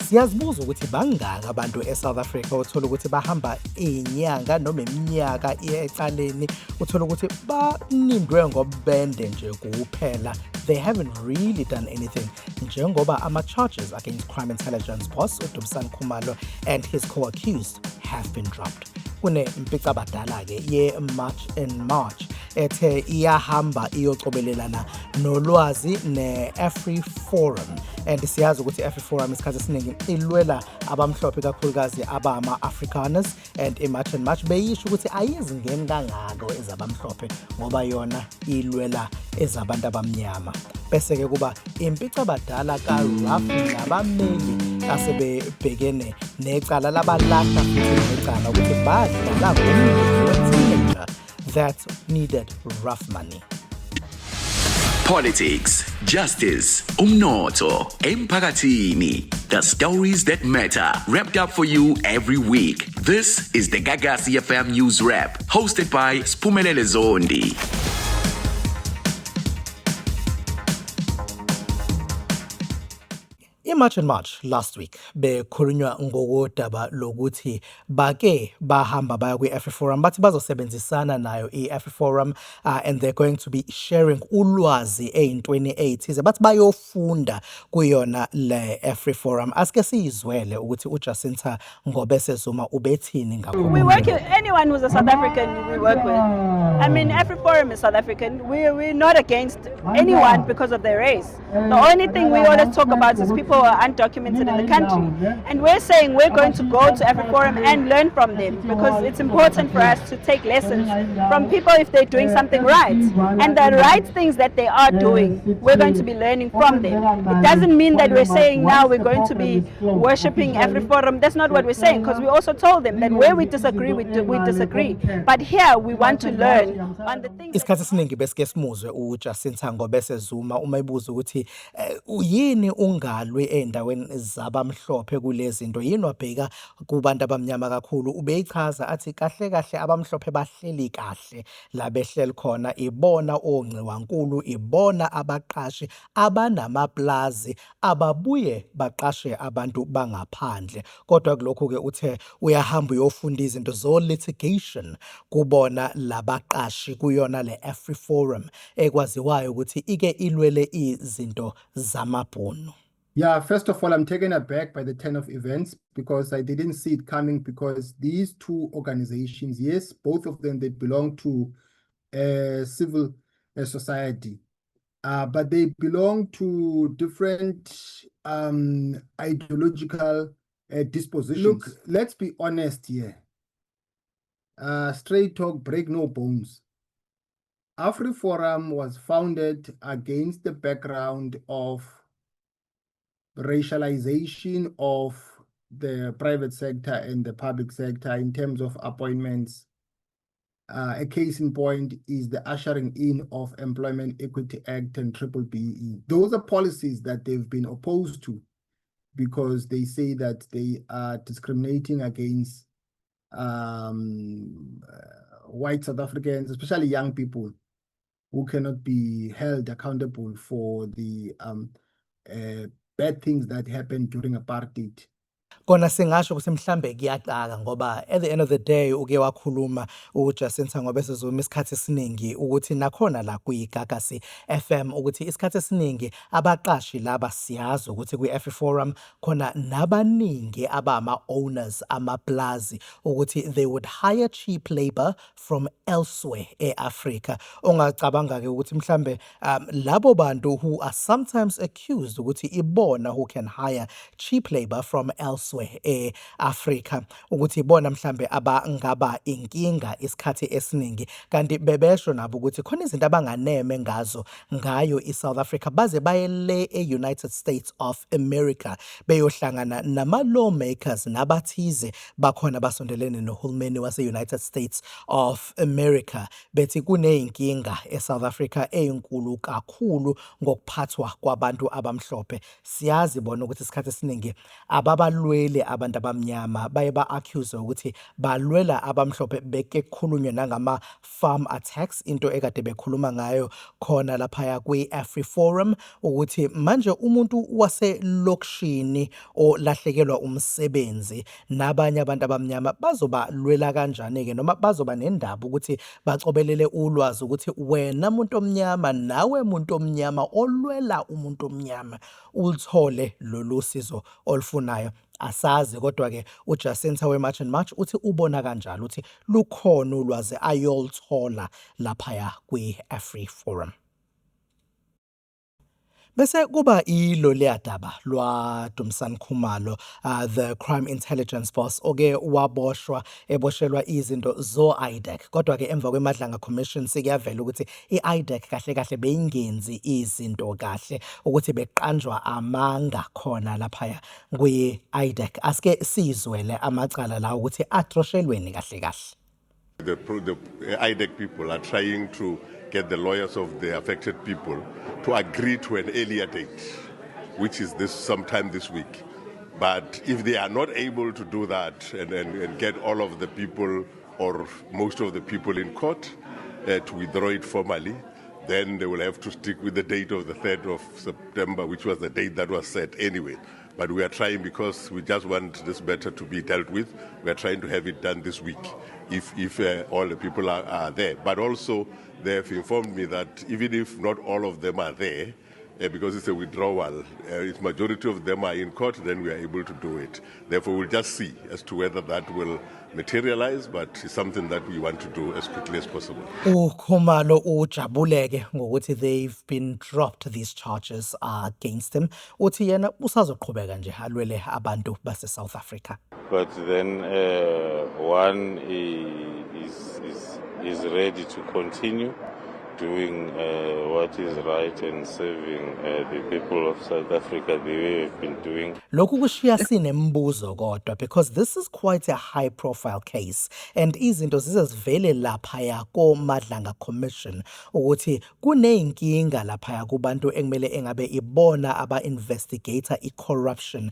Siyazibuza ukuthi bangaki abantu eSouth Africa othola ukuthi bahamba inyanga noma iminyaka ecaleni uthola ukuthi banindwe ngobende nje kuphela. They haven't really done anything njengoba ama-charges against crime intelligence boss uDumsani Khumalo and his co-accused have been dropped. Kunempica-badala-ke ye-March in March ethe iyahamba iyocobelelana nolwazi ne-AfriForum, and siyazi ukuthi i-AfriForum isikhathi esiningi ilwela abamhlophe kakhulukazi abama-Afrikaners, and i-March in March beyisho ukuthi ayizingeni kangako ezabamhlophe ngoba yona ilwela ezabantu abamnyama. Bese-ke kuba impicabadala kaRuff nabameli asebebhekene necala labalahla futhi necala ukuthi badlala ngomndeni we-teenager that needed rough money. Politics, justice, umnotho, emphakathini. The stories that matter, wrapped up for you every week. This is the Gagasi FM News Wrap, hosted by Spumelele Zondi. I-March in March last week bekhulunywa ngokodaba lokuthi bake bahamba baya kwi-AfriForum bathi bazosebenzisana nayo i-AfriForum, and they're going to be sharing ulwazi ey'ntweni ey'thize bathi bayofunda kuyona le AfriForum. Asike siyizwele ukuthi uJacinta Ngobese Zuma ubethini ngakho. We work with anyone who's a South African we work with. I mean, AfriForum is South African. We're not against anyone because of their race. The only thing we always talk about is people who are undocumented in the country. And we're saying we're going to go to AfriForum and learn from them because it's important for us to take lessons from people if they're doing something right. And the right things that they are doing, we're going to be learning from them. It doesn't mean that we're saying now we're going to be worshipping AfriForum. That's not what we're saying, because we also told them that where we disagree, we disagree. But here we want to learn on the things. Isikhathi esiningi besike simuzwe uJacinta Ngobese Zuma uma ebuza ukuthi yini ungalwe endaweni zabamhlophe kulezi zinto, yini wabheka kubantu abamnyama kakhulu. Ubeyichaza athi kahle kahle abamhlophe bahleli kahle la behleli khona, ibona ongciwankulu, ibona abaqashi abanamaplazi ababuye baqashe abantu bangaphandle. Kodwa kulokho ke uthe uyahamba uyofunda izinto zo litigation kubona labaqashi kuyona le AfriForum ekwaziwayo ukuthi ike ilwele izinto zamabhunu. Yeah, first of all, I'm taken aback by the turn of events because I didn't see it coming, because these two organizations, yes, both of them, they belong to civil society, but they belong to different ideological dispositions. Look, let's be honest here. Straight talk, break no bones. AfriForum was founded against the background of racialization of the private sector and the public sector in terms of appointments. A case in point is the ushering in of Employment Equity Act and BBBE. Those are policies that they've been opposed to because they say that they are discriminating against white South Africans, especially young people who cannot be held accountable for the bad things that happened during apartheid. Kona singasho ukuthi mhlambe kuyaqaka ngoba at the end of the day uke wakhuluma uJacinta Ngobese Zuma isikhathi esiningi ukuthi nakhona la kuyiGagasi FM ukuthi isikhathi esiningi abaqashi laba siyazi ukuthi kwi-AfriForum khona nabaningi abama owners amaplazi ukuthi they would hire cheap labor from elsewhere eAfrica. Ongacabanga ke ukuthi mhlambe labo bantu who are sometimes accused ukuthi ibona who can hire cheap labor from elsewhere eAfrica ukuthi ibona mhlambe abangaba inkinga isikhathi esiningi, kanti bebesho nabo ukuthi khona izinto abanganeme ngayo iSouth Africa baze baye le eUnited States of America beyohlangana nama-lawmakers nabathize bakhona basondelene nohulumeni wase-United States of America bethi kuneyinkinga eSouth Africa eyinkulu kakhulu ngokuphathwa kwabantu abamhlophe. Siyazi bona ukuthi isikhathi esiningi ababalweli ababuleli abantu abamnyama baye ba-accuse ukuthi balwela abamhlophe, beke kukhulunywe nangama-farm attacks, into ekade bekhuluma ngayo khona laphaya kwi-AfriForum, ukuthi manje umuntu waselokishini olahlekelwa umsebenzi nabanye abantu abamnyama bazobalwela kanjani-ke, noma bazoba nendaba ukuthi bacobelele ulwazi ukuthi wena muntu omnyama, nawe muntu omnyama olwela umuntu omnyama, ulithole lolu sizo olufunayo. Asazi, kodwa-ke uJacinta we-March and March uthi ubona kanjalo ukuthi lukhona ulwazi ayolithola laphaya kwi-AfriForum. Bese kuba ilo leyadaba lwaDumsani Khumalo, the crime intelligence boss, oke waboshwa eboshelwa izinto zo-IDEC. Kodwa-ke emva kweMadlanga Commission sikuyavela ukuthi i-IDEC kahle kahle beyingenzi izinto kahle, ukuthi beqanjwa amanga khona laphaya kwi-IDEC. Asike sizwele amacala la ukuthi atroshelweni kahle kahle. The IDEC people are trying to get the lawyers of the affected people to agree to an earlier date, which is sometime this week. But if they are not able to do that and get all of the people or most of the people in court to withdraw it formally, then they will have to stick with the date of the 3rd of September, which was the date that was set anyway. But we are trying, because we just want this matter to be dealt with, we are trying to have it done this week, if all the people are there. But also, they have informed me that even if not all of them are there, because it's a withdrawal, if majority of them are in court, then we are able to do it. Therefore, we'll just see as to whether that will materialize, but it's something that we want to do as quickly as possible. Khumalo ujabuleke ngokuthi they've been dropped, these charges against him. Uthi yena usazoqhubeka nje alwele abantu base South Africa. But then one is ready to continue doing what is right and serving the people of South Africa the way we've been doing. Lokhu kushiya sinembuzo kodwa, because this is quite a high profile case, and izinto zizivele laphaya koMadlanga Commission ukuthi kuneyinkinga laphaya kubantu ekumele engabe ibona aba-investigator i-corruption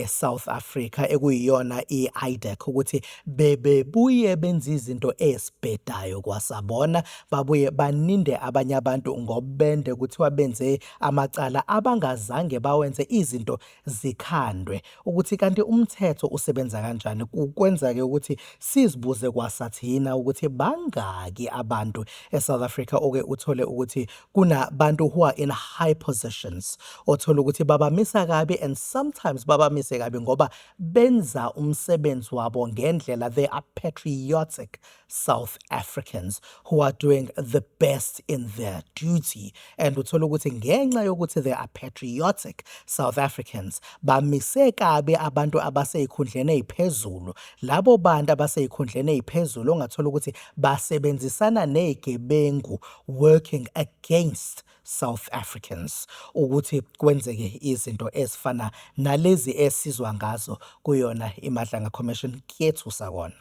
South Africa, ekuyiyona i-IDEC, ukuthi bebuye benze izinto ezibhedayo kwasabona, babuye baninde abanye abantu ngobende kuthiwa benze amacala abangazange bawenze, izinto zikhandwe, ukuthi kanti umthetho usebenza kanjani. Kukwenza-ke ukuthi sizibuze kwasathina ukuthi bangaki abantu eSouth Africa oke uthole ukuthi kunabantu who are in high positions, othola ukuthi babamisa kabi, and sometimes babamise kabi ngoba benza umsebenzi wabo ngendlela. They are patriotic South Africans who are doing the best in their duty, and uthola ukuthi ngenxa yokuthi they are patriotic South Africans bamise kabi abantu abaseyikhundleni eziphezulu. Labo bantu abaseyikhundleni eziphezulu ongathola ukuthi basebenzisana nezigebengu working against South Africans, ukuthi kwenzeke izinto ezifana nalezi esizwa ngazo kuyona iMadlanga Commission kuyethusa kona.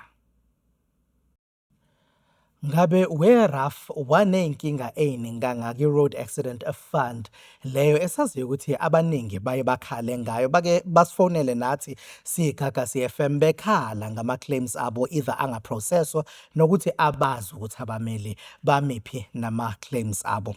Ngabe weraf waneyinkinga eyininganga ki-Road Accident Fund leyo esaziyo ukuthi abaningi baye bakhale ngayo, bake basifonele nathi siGagasi FM bekhala ngama-claims abo either angaprocesswa nokuthi abazi ukuthi abameli bamiphi nama-claims abo.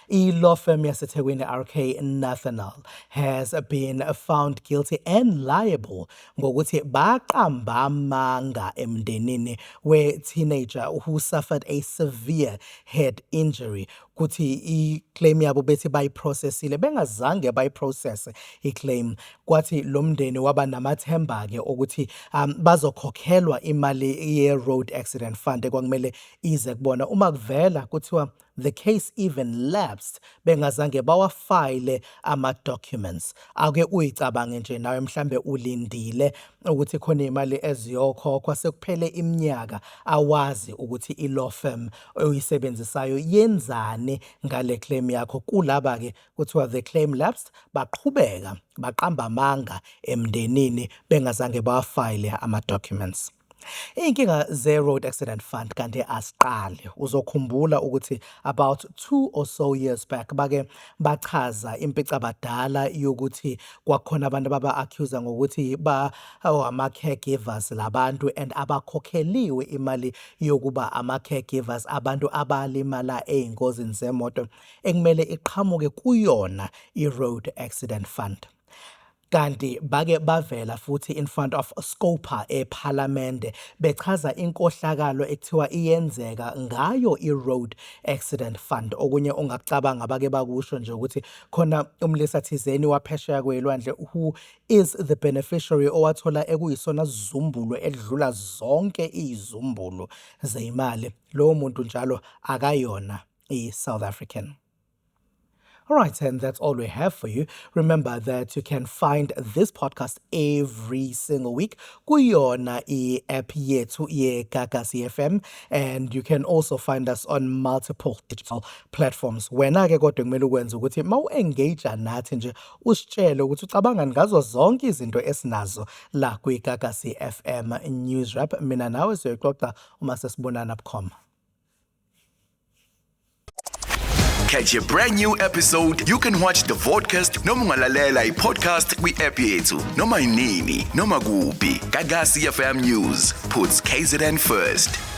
I-law firm yaseThekwini RK Nathaniel has been found guilty and liable ngokuthi baqamba amanga emndenini we-teenager who suffered a severe head injury. Kuthi i-claim yabo bethi bayiprocessile, bengazange bayiprocesse i-claim. Kwathi lo mndeni waba namathemba-ke ukuthi bazokhokhelwa imali ye-Road Accident Fund ekwakumele ize kubona. Uma kuvela kuthiwa the case even lapsed, bengazange bawafile ama-documents. Ake uyicabange nje nawe mhlambe ulindile ukuthi khona imali eziyokhokhwa sekuphele iminyaka, awazi ukuthi i-law firm oyisebenzisayo yenzani ngale claim yakho. Kulaba-ke kuthiwa the claim lapsed, baqhubeka baqamba amanga emndenini bengazange bawafile ama-documents. Inkinga ze-Road Accident Fund kanti asiqali. Uzokhumbula ukuthi about 2 or so years back bake bachaza impicabadala yokuthi kwakhona abantu baba-accuse ngokuthi ama-caregivers labantu and abakhokheliwe imali yokuba ama-caregivers abantu abalimala ey'ngozini zemoto ekumele iqhamuke kuyona i-Road Accident Fund. Kanti bake bavela futhi in front of Scopa ePhalamende bechaza inkohlakalo ekuthiwa iyenzeka ngayo i-Road Accident Fund. Okunye ungakucabanga bake bakusho nje ukuthi khona umlisa thizeni waphesheya kwelwandle who is the beneficiary owathola ekuyisona zumbulo edlula zonke izumbulo zeimali. Lo muntu njalo akayona i-South African. All right, and that's all we have for you. Remember that you can find this podcast every single week kuyona i-app yethu yeGagasi FM, and you can also find us on multiple digital platforms. Wena-ke kodwa kumele ukwenza ukuthi mawu-engage nathi nje usitshele ukuthi ucabanga ngazo zonke izinto esinazo la kwiGagasi FM News Wrap. Mina nawe siyoxoxa uma sesibonana bukhoma. Catch a brand new episode. You can watch the podcast noma ungalalela i-podcast kwi-app yethu noma inini noma kuphi. Gagasi FM News puts KZN first.